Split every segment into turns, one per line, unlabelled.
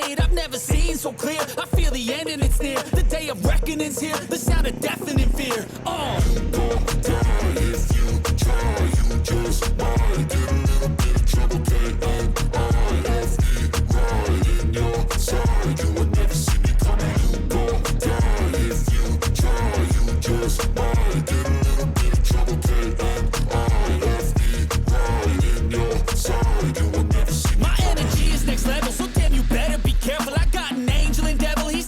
fade. I've never seen so clear. I feel the end and it's near. The day of reckoning's here. The sound of deafening fear. You don't die if you try. You just might get a little bit of trouble. K-N-I-F-E, right in your side. You will never see me coming. You don't die if you try. You just might get a little bit of trouble. K-N-I-F-E, right in your side. You will never see me. My energy is next level, so damn you better be careful. I got an angel and devil, he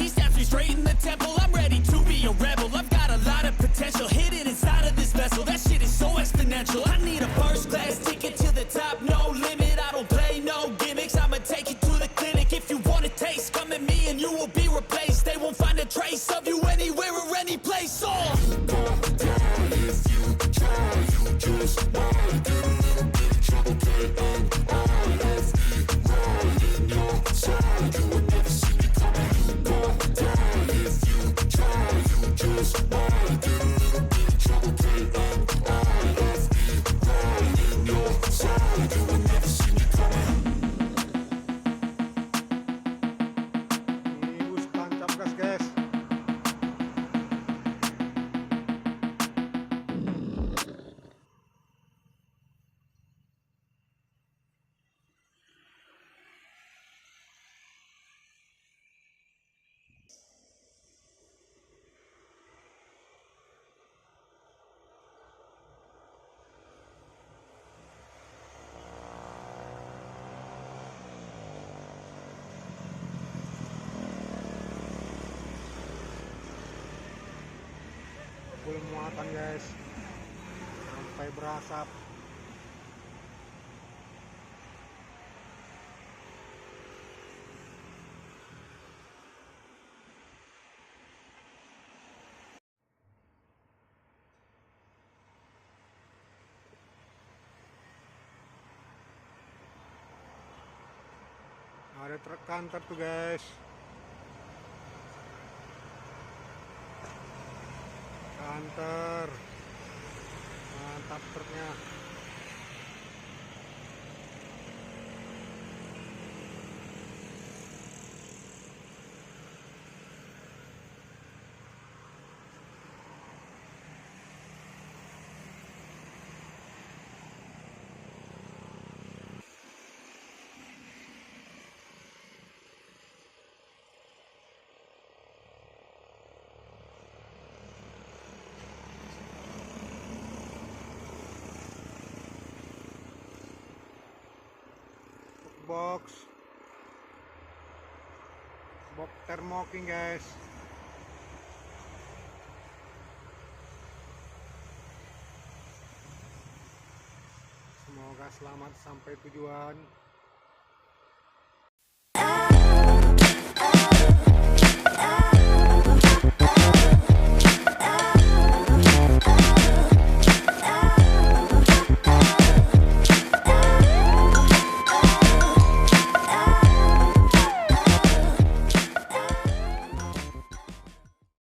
stabs me straight in the temple. I'm ready to be a rebel, I've got a lot of potential hidden inside of this vessel. That shit is so exponential. I need a first class ticket to the top, no limit. I don't play no gimmicks, I'ma take you to the clinic. If you want a taste, come at me and you will be replaced. They won't find a trace of you anywhere or any place. You don't die if you try. You just might get a little bit of trouble. K-N-I-F-E, right in your side. You will never see me coming. You don't die if you try. You just might get a little bit of trouble. K-N-I-F-E, right in your side. You will never see me coming.
Full muatan guys, sampai berasap. Ada truk Canter tuh guys. Canter, mantap truknya. box, box thermoking guys. Semoga selamat sampai tujuan.